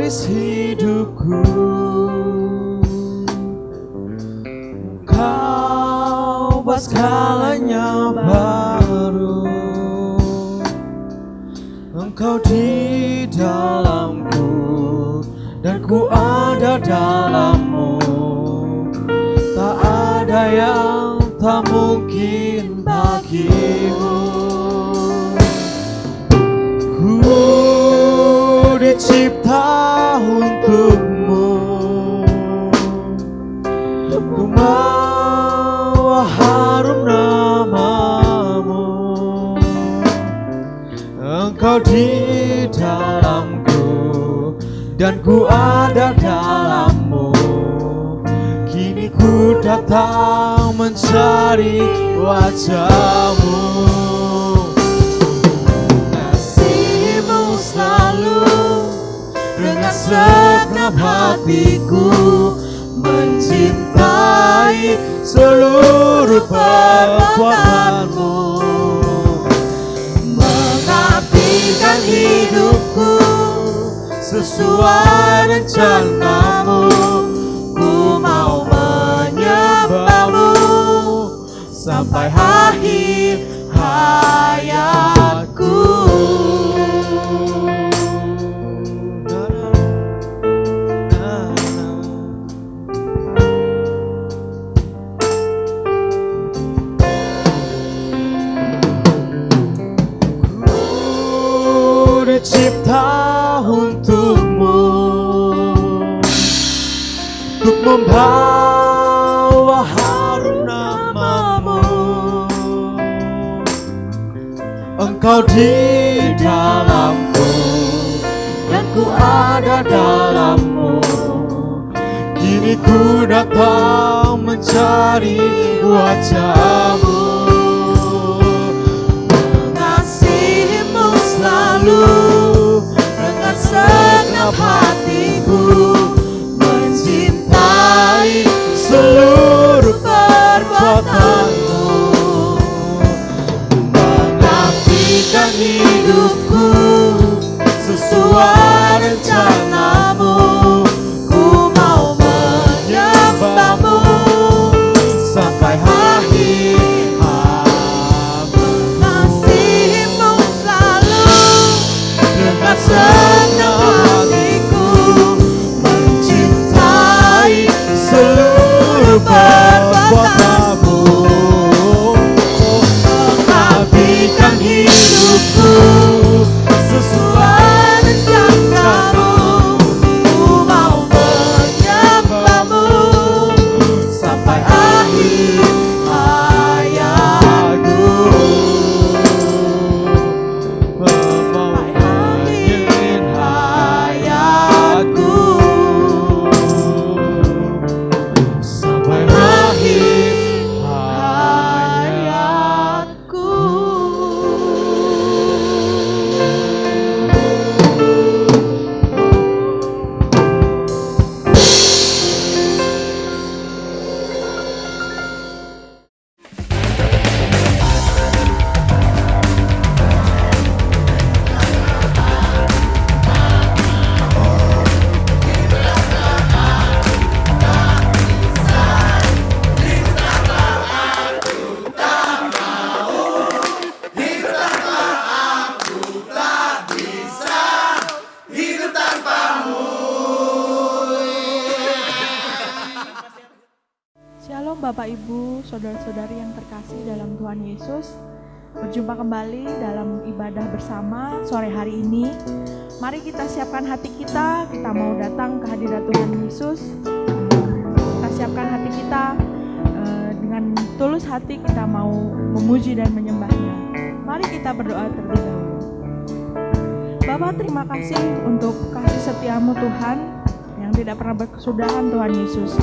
penggaris hidupku. Kau buat segalanya baru. Engkau di dalamku dan ku ada dalammu. Tak ada yang tak mungkin bagimu. Ku dicipta untukmu, ku mau harum namamu. Engkau di dalamku dan ku ada dalammu. Kini ku datang mencari wajahmu. Kasihmu selalu dengan segenap hatiku, mencintai seluruh perbuatanmu, mengabdikan hidupku sesuai rencanamu. Ku mau menyembahmu sampai akhir hayatku. Ku dicipta untukmu, untuk membawa harum namamu. Engkau di dalamku dan ku ada dalammu. Kini ku datang mencari wajahmu. Mengasihimu selalu dengan segenap hatiku, mencintai seluruh perbuatanmu, mengabdikan hidupku sesuai rencanamu. Ku mau menyembahmu sampai akhir hayat. Mengasihimu selalu dengan segenap hatiku, mencintai seluruh perbuatanmu, mengabdikan hidupku sesuai rencanamu. Ku mau menyembahmu sampai akhir hayatku. Sampai akhir hayatku. Sampai akhir hayatku. Shalom Bapak Ibu, Saudara-saudari yang terkasih dalam Tuhan Yesus. Berjumpa kembali dalam ibadah bersama sore hari ini. Mari kita siapkan hati kita mau datang ke hadirat Tuhan Yesus. Kita siapkan hati kita dengan tulus hati kita mau memuji dan menyembah-Nya. Mari kita berdoa terlebih dahulu. Bapa, terima kasih untuk kasih setiamu Tuhan yang tidak pernah berkesudahan Tuhan Yesus.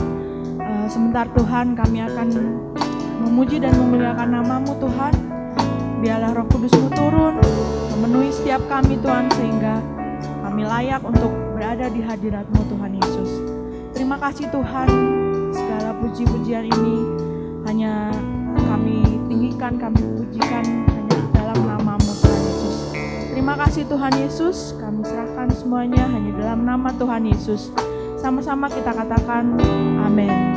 Sebentar Tuhan, kami akan memuji dan memuliakan nama-Mu Tuhan. Biarlah Roh Kudus-Mu turun, memenuhi setiap kami Tuhan, sehingga kami layak untuk berada di hadirat-Mu Tuhan Yesus. Terima kasih Tuhan, segala puji-pujian ini hanya kami tinggikan, kami pujikan hanya dalam nama-Mu Tuhan Yesus. Terima kasih Tuhan Yesus, kami serahkan semuanya hanya dalam nama Tuhan Yesus. Sama-sama kita katakan amin.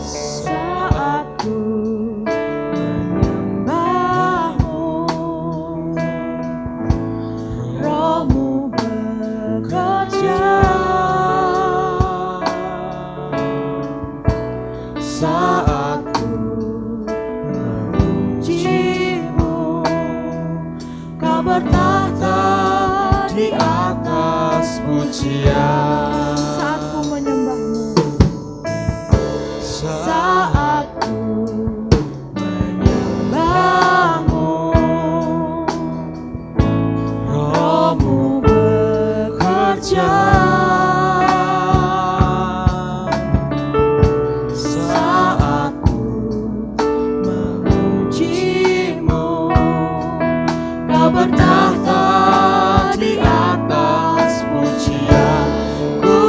Saat ku menyembahmu, Roh-Mu bekerja. Saat ku memujimu, Kau bertahta di atas pujian. Saat ku menyembahmu, saat ku menyembahmu, Roh-Mu bekerja. Saat ku memujimu, Kau bertahta di atas pujian. Ku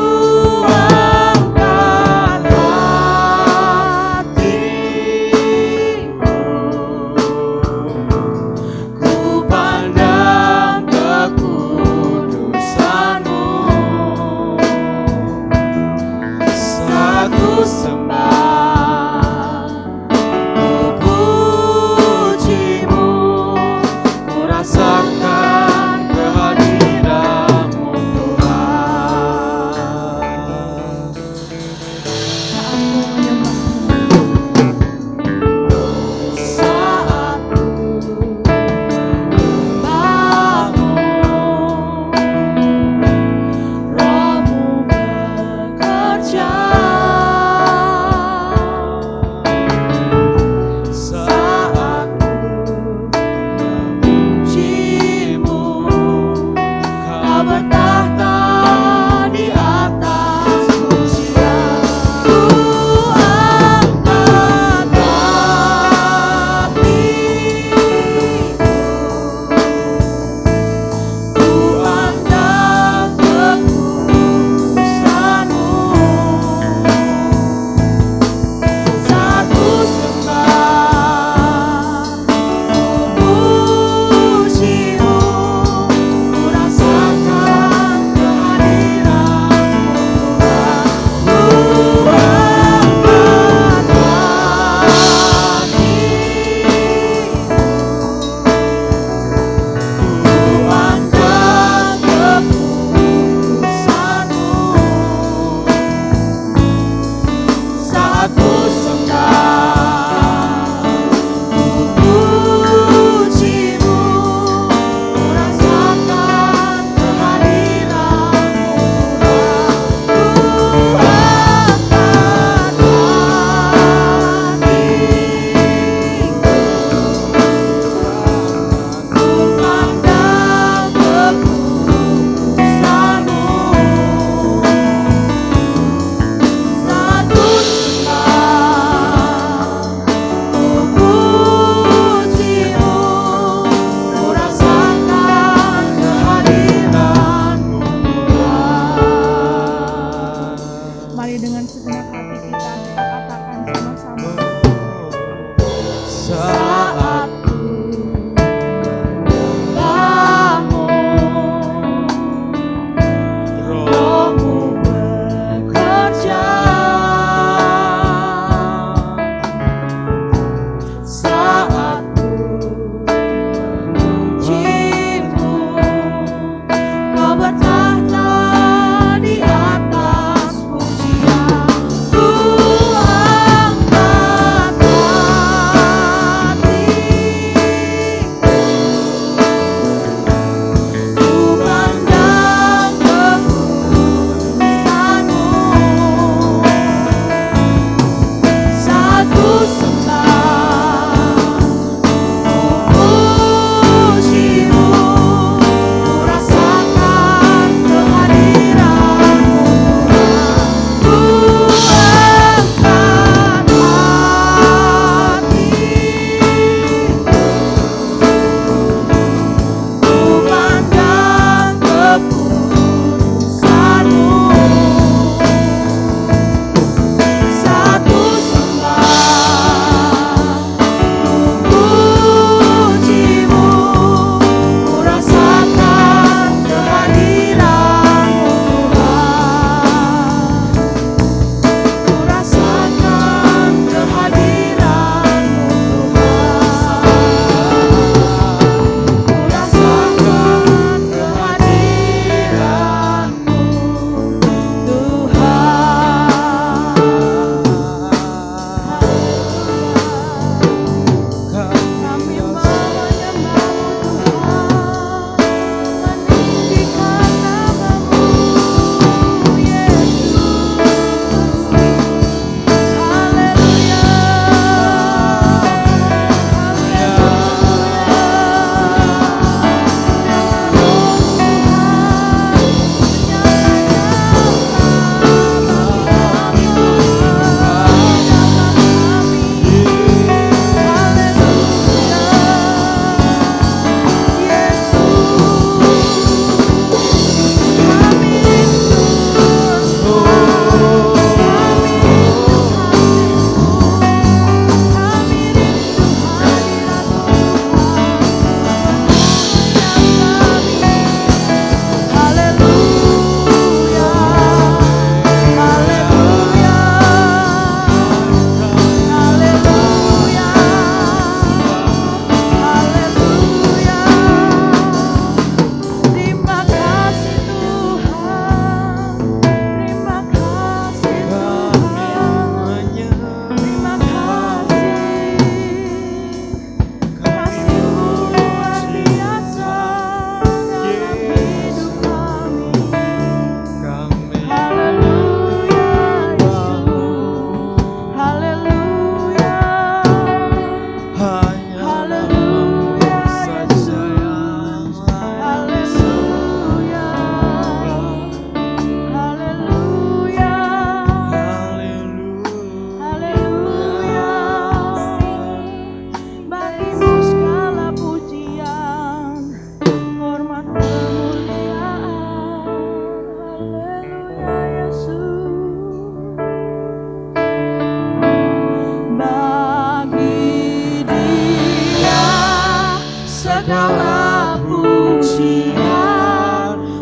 segala pujian,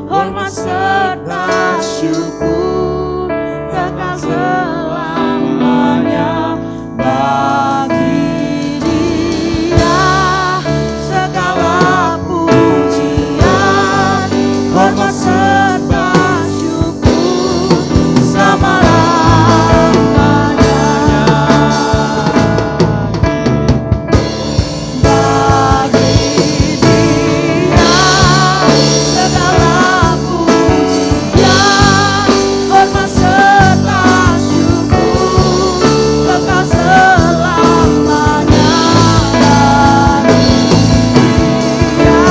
hormat serta syukur kekal selamanya bagi Dia. Segala pujian, hormat serta syukur selama-lamanya bagi Dia. Segala pujian, hormat serta syukur kekal selamanya bagi Dia.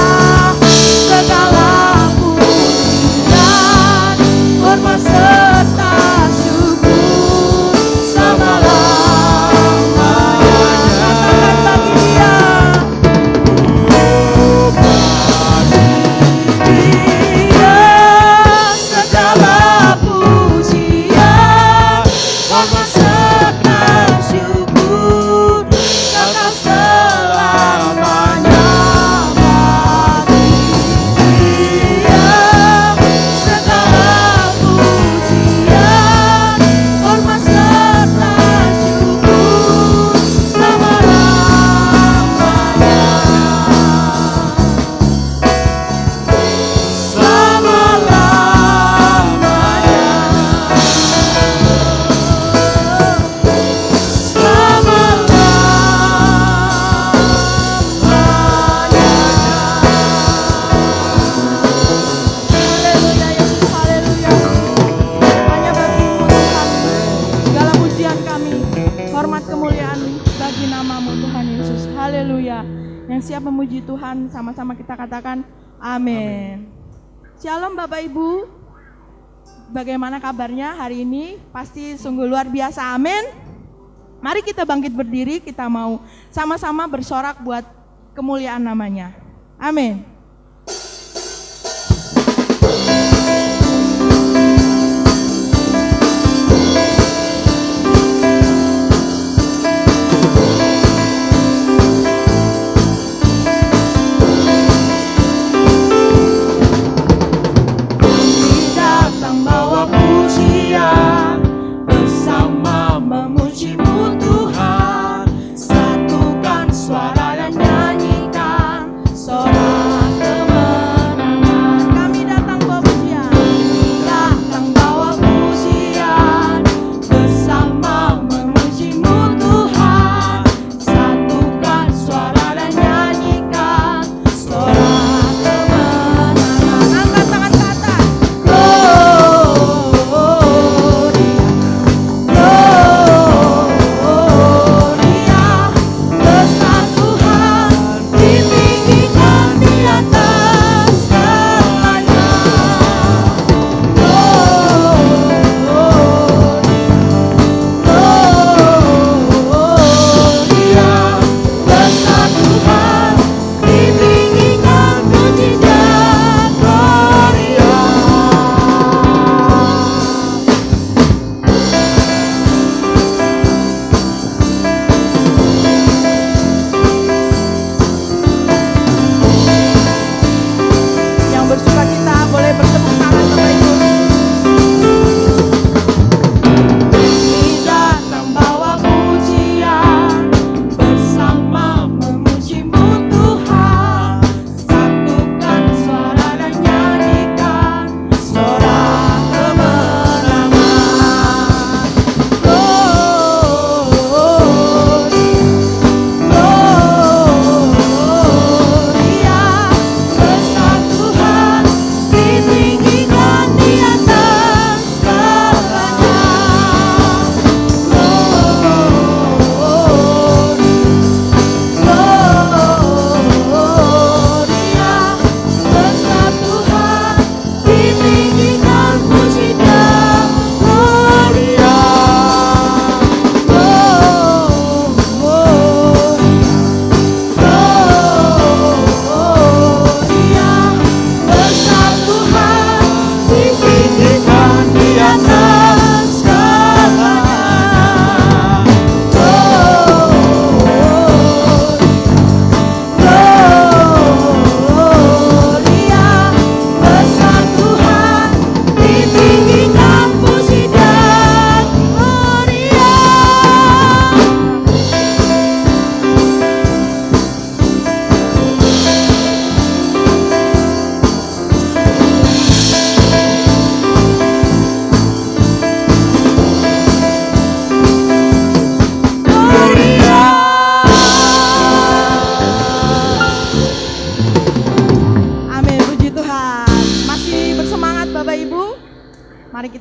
Segala pujian, hormat serta syukur selama-lamanya. Katakan bagi Dia. Dia segala pujian, hormat serta syukur kekal selamanya bagi Dia. Segala pujian, hormat serta syukur selama-lamanya. Haleluya Yesus, haleluya. Hanya bagi-Mu Tuhan, segala pujian kami, hormat kemuliaan bagi nama-Mu Tuhan Yesus, haleluya. Yang siap memuji Tuhan, sama-sama kita katakan amin. Shalom Bapak Ibu, bagaimana kabarnya hari ini? Pasti sungguh luar biasa, amin. Mari kita bangkit berdiri, kita mau sama-sama bersorak buat kemuliaan namanya, amin. Datang bawa pujian, bersama memuji-Mu Tuhan, satukan suara dan nyanyikan sorak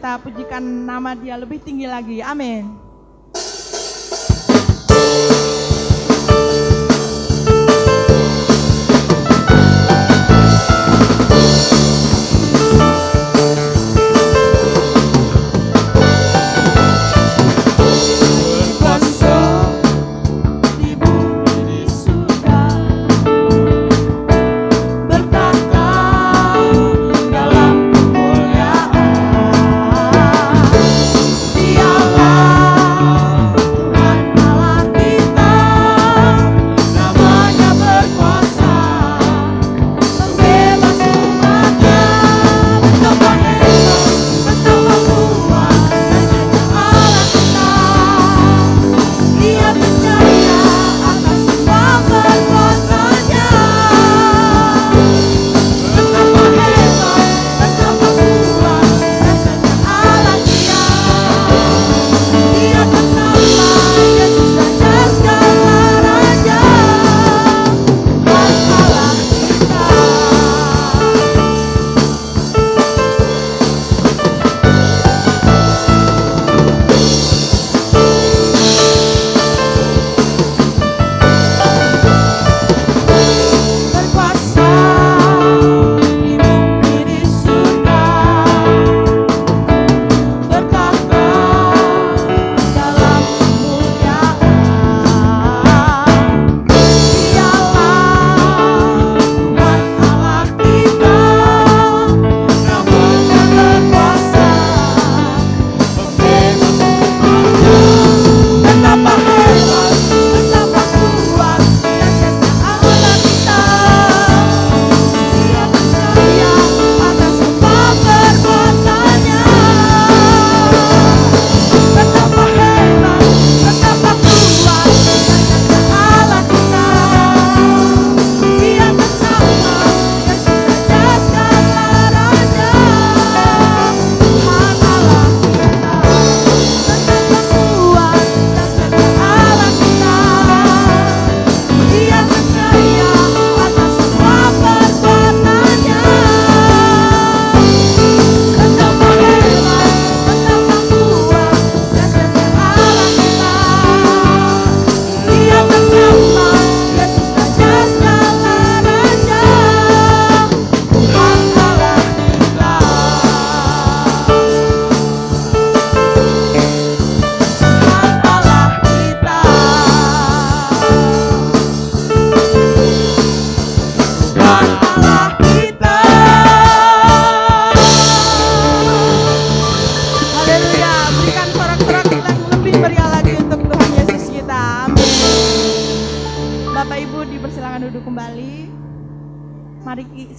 kita pujikan nama Dia lebih tinggi lagi. Amin.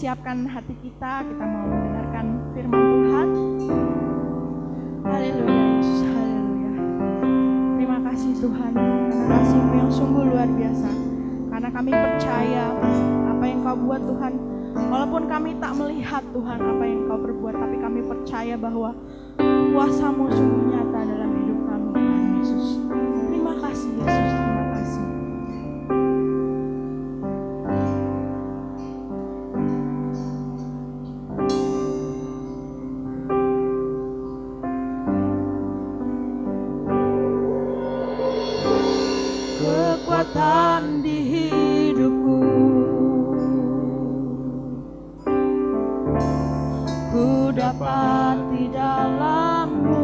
Siapkan hati kita mau mendengarkan firman Tuhan. Haleluya, Yesus, haleluya. Terima kasih Tuhan, karena kasih-Mu yang sungguh luar biasa. Karena kami percaya apa yang Kau buat Tuhan, walaupun kami tak melihat Tuhan apa yang Kau perbuat, tapi kami percaya bahwa kuasa-Mu sungguh nyata dalam hidup kami, Tuhan Yesus. Terima kasih Yesus, terima kasih. Kekuatan di hidupku, ku dapat di dalam-Mu.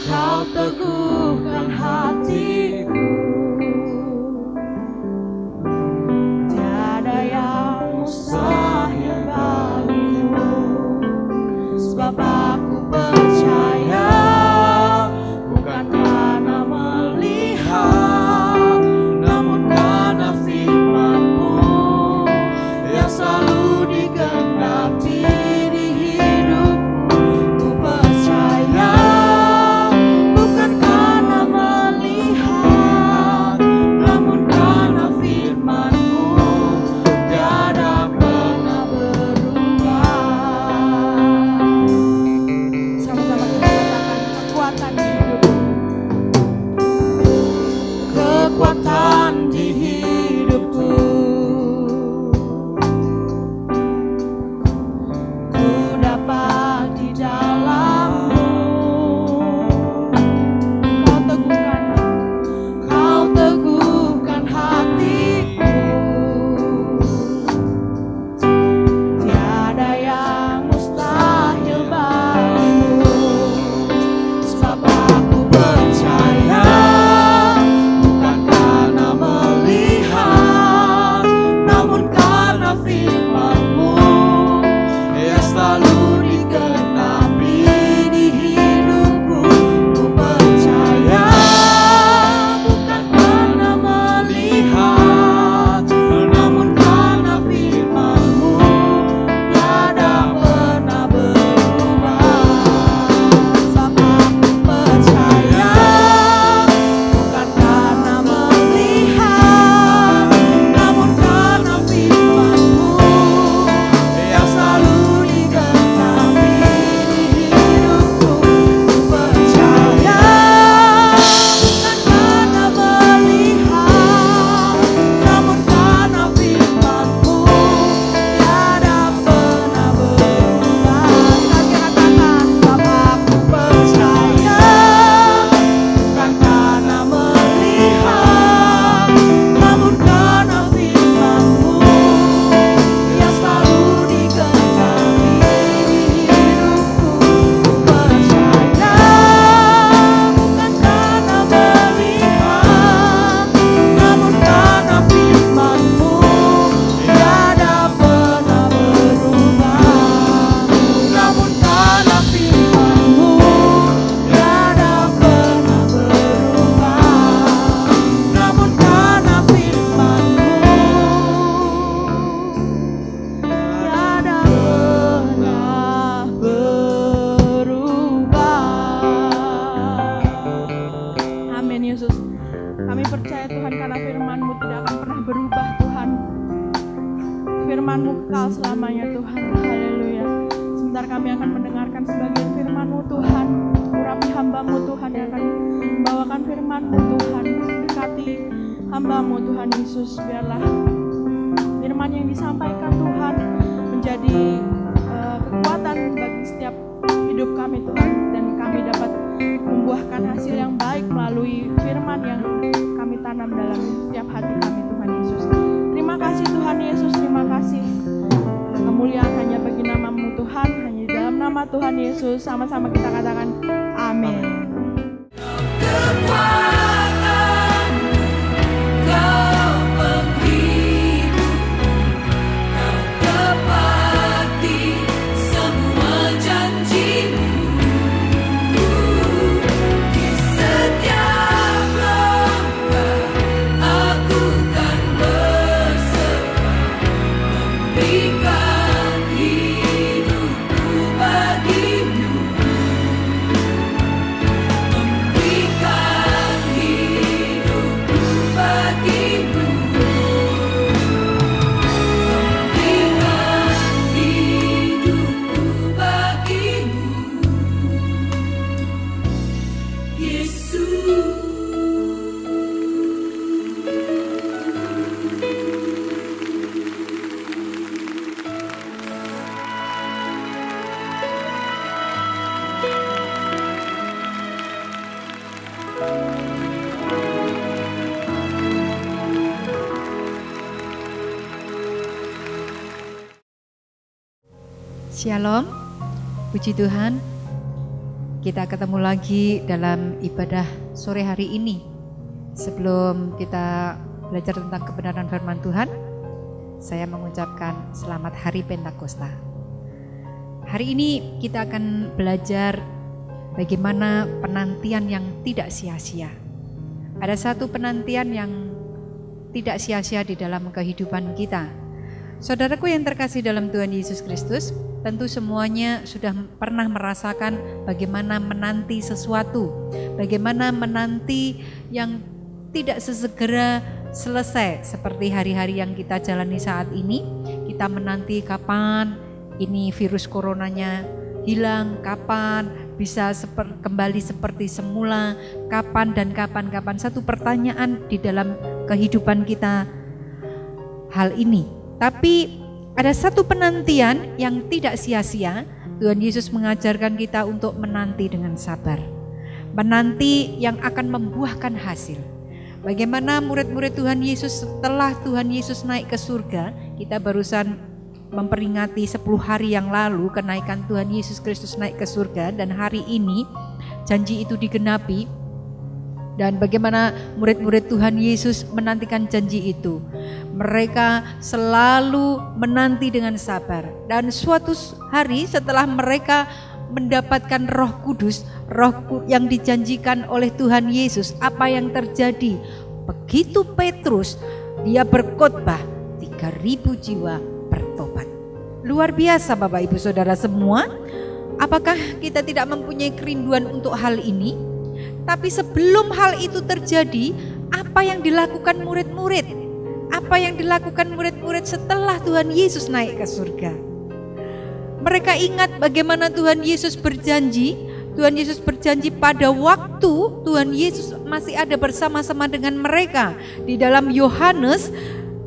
Kau teguhkan hatiku, tiada yang mustahil bagimu, sebab aku percaya. Namun karena firman-Mu yang selalu di Yesus. Kami percaya Tuhan karena firman-Mu tidak akan pernah berubah Tuhan. Firman-Mu kekal selamanya Tuhan. Haleluya. Sebentar kami akan mendengarkan sebagian firman-Mu Tuhan. Urapi hamba-Mu Tuhan yang akan membawakan firman-Mu Tuhan. Berkati hamba-Mu Tuhan Yesus. Biarlah firman yang disampaikan Tuhan menjadi kekuatan bagi setiap hidup kami Tuhan. Dan kami dapat membuahkan hasil yang baik melalui firman yang kami tanam dalam setiap hati kami Tuhan Yesus. Terima kasih Tuhan Yesus, terima kasih. Kemuliaan hanya bagi nama-Mu Tuhan, hanya di dalam nama Tuhan Yesus. Sama-sama kita katakan amin. Shalom, puji Tuhan, kita ketemu lagi dalam ibadah sore hari ini. Sebelum kita belajar tentang kebenaran firman Tuhan, saya mengucapkan selamat Hari Pentakosta. Hari ini kita akan belajar bagaimana penantian yang tidak sia-sia. Ada satu penantian yang tidak sia-sia di dalam kehidupan kita. Saudaraku yang terkasih dalam Tuhan Yesus Kristus, tentu semuanya sudah pernah merasakan bagaimana menanti sesuatu, bagaimana menanti yang tidak sesegera selesai seperti hari-hari yang kita jalani saat ini. Kita menanti kapan ini virus coronanya hilang, kapan bisa kembali seperti semula, kapan dan kapan. Satu pertanyaan di dalam kehidupan kita hal ini. Tapi ada satu penantian yang tidak sia-sia. Tuhan Yesus mengajarkan kita untuk menanti dengan sabar. Menanti yang akan membuahkan hasil. Bagaimana murid-murid Tuhan Yesus setelah Tuhan Yesus naik ke surga, kita barusan memperingati 10 hari yang lalu kenaikan Tuhan Yesus Kristus naik ke surga, dan hari ini janji itu digenapi. Dan bagaimana murid-murid Tuhan Yesus menantikan janji itu. Mereka selalu menanti dengan sabar. Dan suatu hari setelah mereka mendapatkan Roh Kudus, Roh yang dijanjikan oleh Tuhan Yesus, apa yang terjadi? Begitu Petrus dia berkhotbah, 3.000 jiwa bertobat. Luar biasa Bapak Ibu Saudara semua. Apakah kita tidak mempunyai kerinduan untuk hal ini? Tapi sebelum hal itu terjadi, apa yang dilakukan murid-murid? Apa yang dilakukan murid-murid setelah Tuhan Yesus naik ke surga? Mereka ingat bagaimana Tuhan Yesus berjanji. Tuhan Yesus berjanji pada waktu Tuhan Yesus masih ada bersama-sama dengan mereka. Di dalam Yohanes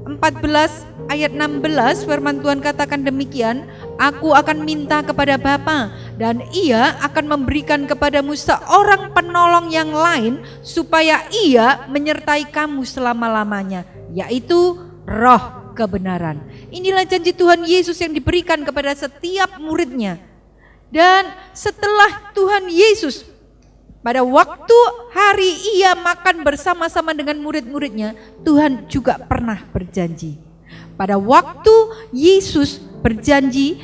14 ayat 16 firman Tuhan katakan demikian, "Aku akan minta kepada Bapa dan Ia akan memberikan kepadamu seorang penolong yang lain supaya Ia menyertai kamu selama-lamanya, yaitu Roh kebenaran." Inilah janji Tuhan Yesus yang diberikan kepada setiap muridnya. Dan setelah Tuhan Yesus pada waktu hari Ia makan bersama-sama dengan murid-muridnya, Tuhan juga pernah berjanji. Pada waktu Yesus berjanji,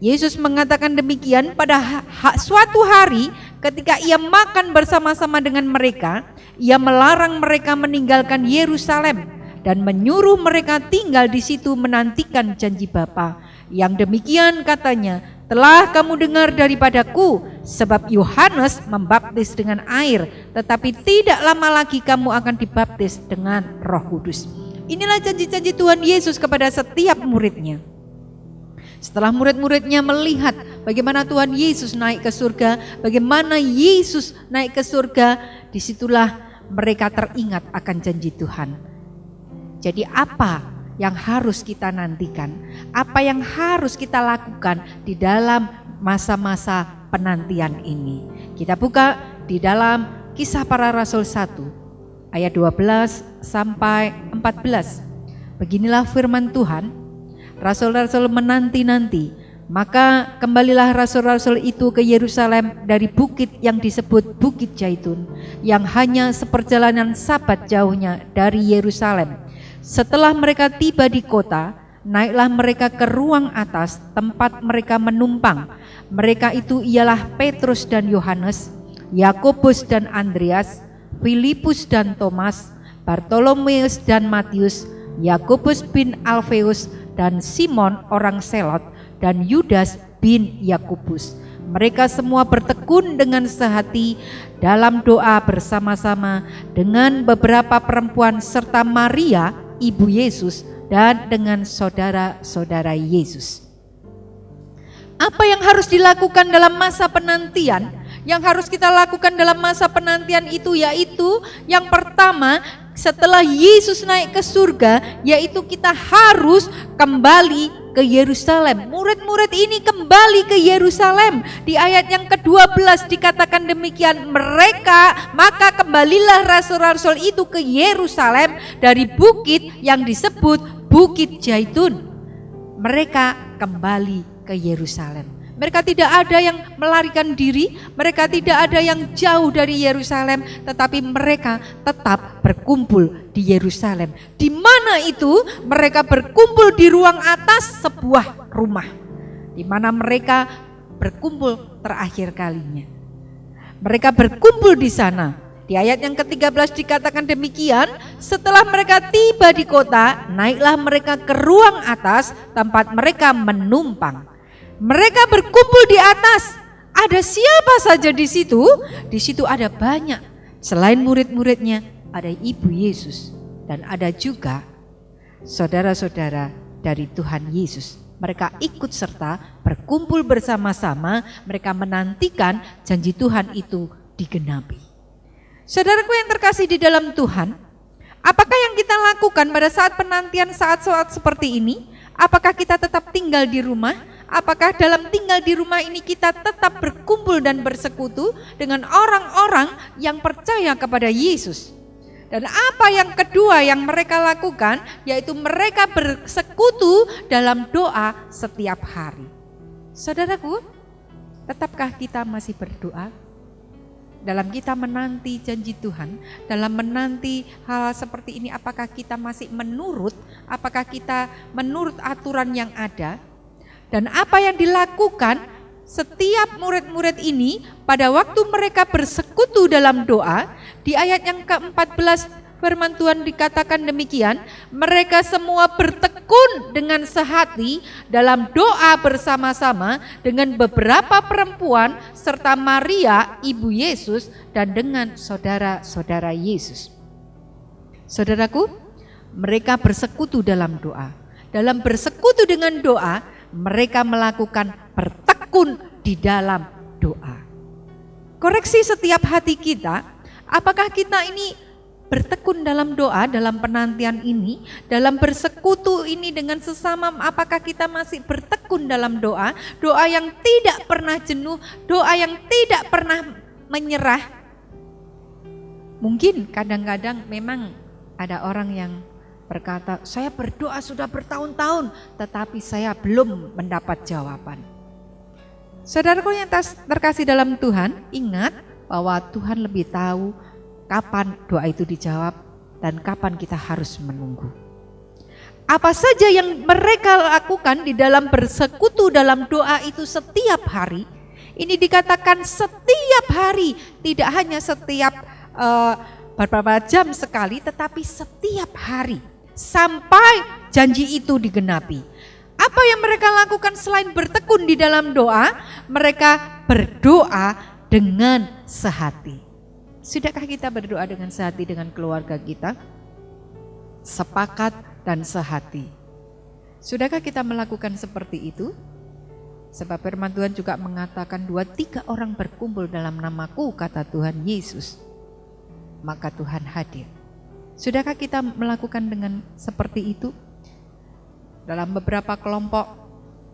Yesus mengatakan demikian, pada suatu hari ketika Ia makan bersama-sama dengan mereka, Ia melarang mereka meninggalkan Yerusalem dan menyuruh mereka tinggal di situ menantikan janji Bapa. Yang demikian katanya, "Telah kamu dengar daripadaku, sebab Yohanes membaptis dengan air, tetapi tidak lama lagi kamu akan dibaptis dengan Roh Kudus. Inilah janji-janji Tuhan Yesus kepada setiap muridnya. Setelah murid-muridnya melihat bagaimana Tuhan Yesus naik ke surga, bagaimana Yesus naik ke surga, disitulah mereka teringat akan janji Tuhan. Jadi apa yang harus kita nantikan? Apa yang harus kita lakukan di dalam masa-masa penantian ini? Kita buka di dalam Kisah Para Rasul 1 ayat 12 sampai 14. Beginilah firman Tuhan. Rasul-rasul menanti-nanti, maka kembalilah rasul-rasul itu ke Yerusalem dari bukit yang disebut Bukit Zaitun, yang hanya seperjalanan Sabat jauhnya dari Yerusalem. Setelah mereka tiba di kota, naiklah mereka ke ruang atas tempat mereka menumpang. Mereka itu ialah Petrus dan Yohanes, Yakobus dan Andreas, Filipus dan Thomas, Bartolomeus dan Matius, Yakobus bin Alfeus dan Simon orang Selot, dan Yudas bin Yakobus. Mereka semua bertekun dengan sehati dalam doa bersama-sama dengan beberapa perempuan serta Maria ibu Yesus dan dengan saudara-saudara Yesus. Apa yang harus dilakukan dalam masa penantian? Yang harus kita lakukan dalam masa penantian itu yaitu yang pertama, setelah Yesus naik ke surga, yaitu kita harus kembali ke Yerusalem. Murid-murid ini kembali ke Yerusalem. Di ayat yang ke-12 dikatakan demikian, maka kembalilah rasul-rasul itu ke Yerusalem dari bukit yang disebut Bukit Zaitun. Mereka kembali ke Yerusalem. Mereka tidak ada yang melarikan diri, mereka tidak ada yang jauh dari Yerusalem, tetapi mereka tetap berkumpul di Yerusalem. Di mana itu? Mereka berkumpul di ruang atas sebuah rumah, di mana mereka berkumpul terakhir kalinya. Mereka berkumpul di sana. Di ayat yang ke-13 dikatakan demikian, setelah mereka tiba di kota, naiklah mereka ke ruang atas tempat mereka menumpang. Mereka berkumpul di atas. Ada siapa saja di situ? Di situ ada banyak. Selain murid-muridnya, ada ibu Yesus dan ada juga saudara-saudara dari Tuhan Yesus. Mereka ikut serta berkumpul bersama-sama. Mereka menantikan janji Tuhan itu digenapi. Saudaraku yang terkasih di dalam Tuhan, apakah yang kita lakukan pada saat penantian saat-saat seperti ini? Apakah kita tetap tinggal di rumah? Apakah dalam tinggal di rumah ini kita tetap berkumpul dan bersekutu dengan orang-orang yang percaya kepada Yesus? Dan apa yang kedua yang mereka lakukan, yaitu mereka bersekutu dalam doa setiap hari. Saudaraku, tetapkah kita masih berdoa? Dalam kita menanti janji Tuhan, dalam menanti hal seperti ini, apakah kita masih menurut? Apakah kita menurut aturan yang ada? Dan apa yang dilakukan setiap murid-murid ini pada waktu mereka bersekutu dalam doa? Di ayat yang ke-14 firman Tuhan dikatakan demikian, mereka semua bertekun dengan sehati dalam doa bersama-sama dengan beberapa perempuan serta Maria ibu Yesus dan dengan saudara-saudara Yesus. Saudaraku, mereka bersekutu dalam doa. Dalam bersekutu dengan doa, mereka melakukan bertekun di dalam doa. Koreksi setiap hati kita, apakah kita ini bertekun dalam doa, dalam penantian ini, dalam bersekutu ini dengan sesama, apakah kita masih bertekun dalam doa, doa yang tidak pernah jenuh, doa yang tidak pernah menyerah. Mungkin kadang-kadang memang ada orang yang berkata, saya berdoa sudah bertahun-tahun, tetapi saya belum mendapat jawaban. Saudaraku yang terkasih dalam Tuhan, ingat bahwa Tuhan lebih tahu kapan doa itu dijawab dan kapan kita harus menunggu. Apa saja yang mereka lakukan di dalam bersekutu dalam doa itu setiap hari, ini dikatakan setiap hari, tidak hanya setiap beberapa jam sekali, tetapi setiap hari. Sampai janji itu digenapi. apa yang mereka lakukan selain bertekun di dalam doa? Mereka berdoa dengan sehati. Sudahkah kita berdoa dengan sehati dengan keluarga kita? Sepakat dan sehati. Sudahkah kita melakukan seperti itu? Sebab firman Tuhan juga mengatakan 2-3 orang berkumpul dalam namaku, kata Tuhan Yesus, maka Tuhan hadir. Sudahkah kita melakukan dengan seperti itu? Dalam beberapa kelompok,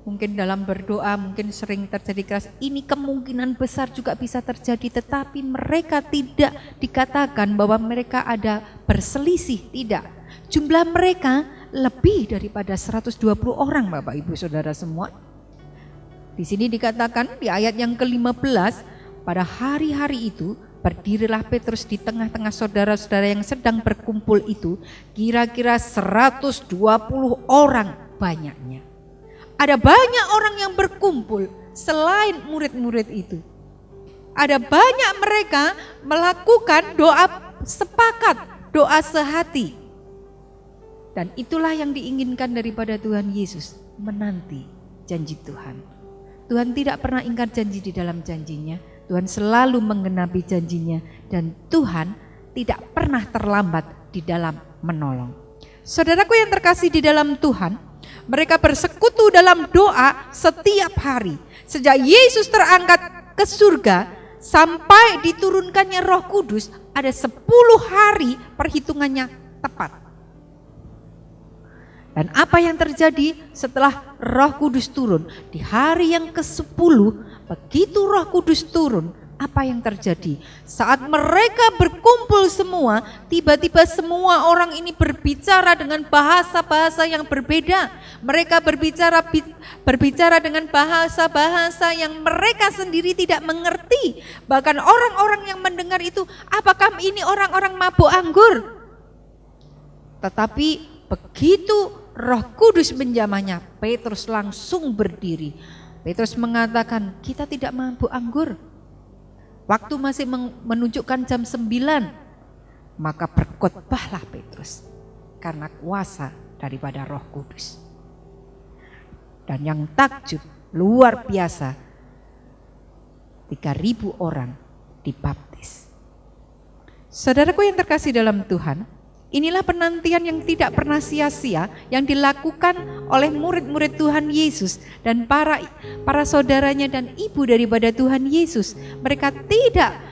mungkin dalam berdoa, mungkin sering terjadi keras. Ini kemungkinan besar juga bisa terjadi, tetapi mereka tidak dikatakan bahwa mereka ada berselisih, tidak. Jumlah mereka lebih daripada 120 orang, Bapak Ibu Saudara semua. Di sini dikatakan di ayat yang ke-15, pada hari-hari itu berdirilah Petrus di tengah-tengah saudara-saudara yang sedang berkumpul itu, kira-kira 120 orang banyaknya. Ada banyak orang yang berkumpul selain murid-murid itu. Ada banyak mereka melakukan doa sepakat, doa sehati. Dan itulah yang diinginkan daripada Tuhan Yesus, menanti janji Tuhan. Tuhan tidak pernah ingkar janji di dalam janjinya. Tuhan selalu menggenapi janjinya, dan Tuhan tidak pernah terlambat di dalam menolong. Saudaraku yang terkasih di dalam Tuhan, mereka bersekutu dalam doa setiap hari. Sejak Yesus terangkat ke surga sampai diturunkannya Roh Kudus, ada 10 hari perhitungannya tepat. Dan apa yang terjadi setelah Roh Kudus turun? Di hari yang ke-10, begitu Roh Kudus turun, apa yang terjadi? Saat mereka berkumpul semua, tiba-tiba semua orang ini berbicara dengan bahasa-bahasa yang berbeda. Mereka berbicara dengan bahasa-bahasa yang mereka sendiri tidak mengerti. Bahkan orang-orang yang mendengar itu, apakah ini orang-orang mabuk anggur? Tetapi begitu Roh Kudus menjamahnya, Petrus langsung berdiri. Petrus mengatakan, kita tidak mabuk anggur. Waktu masih menunjukkan jam 9, maka berkhotbahlah Petrus karena kuasa daripada Roh Kudus. Dan yang takjub luar biasa, 3.000 orang dibaptis. Saudaraku yang terkasih dalam Tuhan, inilah penantian yang tidak pernah sia-sia yang dilakukan oleh murid-murid Tuhan Yesus dan para saudaranya dan ibu daripada Tuhan Yesus. Mereka tidak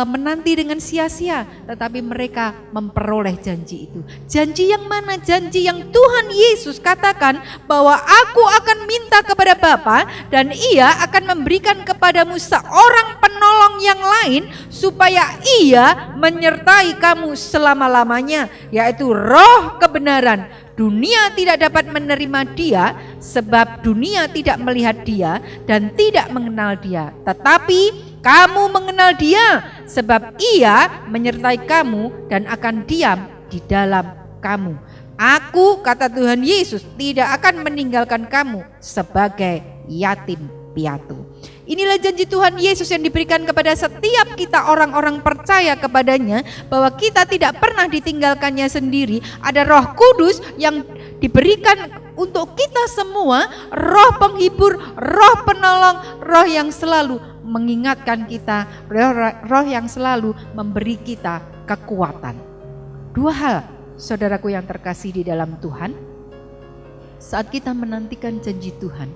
menanti dengan sia-sia, tetapi mereka memperoleh janji itu. Janji yang mana? Janji yang Tuhan Yesus katakan bahwa aku akan minta kepada Bapa dan Ia akan memberikan kepadamu seorang penolong yang lain supaya Ia menyertai kamu selama-lamanya, yaitu Roh kebenaran. Dunia tidak dapat menerima Dia sebab dunia tidak melihat Dia dan tidak mengenal Dia, tetapi kamu mengenal Dia sebab Ia menyertai kamu dan akan diam di dalam kamu. Aku, kata Tuhan Yesus, tidak akan meninggalkan kamu sebagai yatim piatu. Inilah janji Tuhan Yesus yang diberikan kepada setiap kita orang-orang percaya kepadanya, bahwa kita tidak pernah ditinggalkannya sendiri. Ada Roh Kudus yang diberikan untuk kita semua, Roh penghibur, Roh penolong, Roh yang selalu mengingatkan kita, Roh yang selalu memberi kita kekuatan. 2 hal, saudaraku yang terkasih di dalam Tuhan, saat kita menantikan janji Tuhan,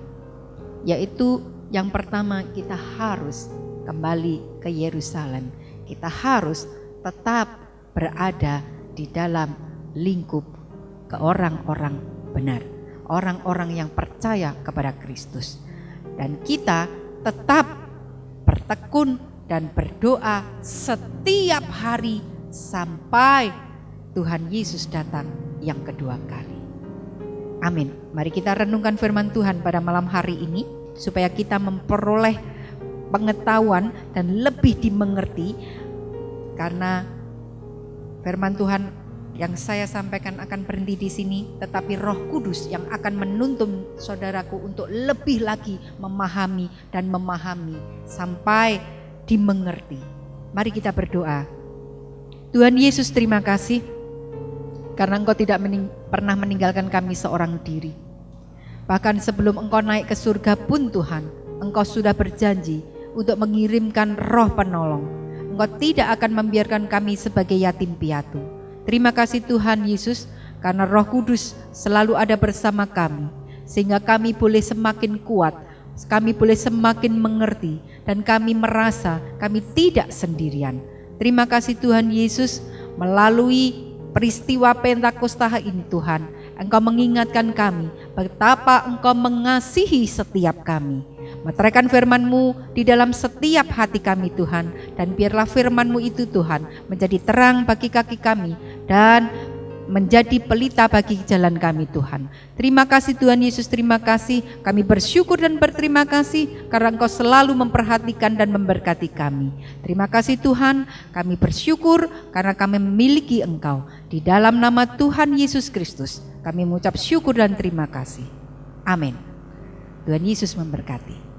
yaitu yang pertama, kita harus kembali ke Yerusalem. Kita harus tetap berada di dalam lingkup ke orang-orang benar, orang-orang yang percaya kepada Kristus. Dan kita tetap bertekun dan berdoa setiap hari sampai Tuhan Yesus datang yang kedua kali. Amin. Mari kita renungkan firman Tuhan pada malam hari ini, supaya kita memperoleh pengetahuan dan lebih dimengerti, karena firman Tuhan yang saya sampaikan akan berhenti di sini, tetapi Roh Kudus yang akan menuntun saudaraku untuk lebih lagi memahami dan memahami sampai dimengerti. Mari kita berdoa. Tuhan Yesus, terima kasih karena Engkau tidak pernah meninggalkan kami seorang diri. Bahkan sebelum Engkau naik ke surga pun Tuhan, Engkau sudah berjanji untuk mengirimkan Roh Penolong. Engkau tidak akan membiarkan kami sebagai yatim piatu. Terima kasih Tuhan Yesus, karena Roh Kudus selalu ada bersama kami, sehingga kami boleh semakin kuat, kami boleh semakin mengerti, dan kami merasa kami tidak sendirian. Terima kasih Tuhan Yesus, melalui peristiwa Pentakosta ini Tuhan, Engkau mengingatkan kami betapa Engkau mengasihi setiap kami. Meteraikan firman-Mu di dalam setiap hati kami Tuhan, dan biarlah firman-Mu itu Tuhan menjadi terang bagi kaki kami dan menjadi pelita bagi jalan kami Tuhan. Terima kasih Tuhan Yesus, terima kasih. Kami bersyukur dan berterima kasih karena Engkau selalu memperhatikan dan memberkati kami. Terima kasih Tuhan, kami bersyukur karena kami memiliki Engkau. Di dalam nama Tuhan Yesus Kristus kami mengucap syukur dan terima kasih. Amin. Tuhan Yesus memberkati.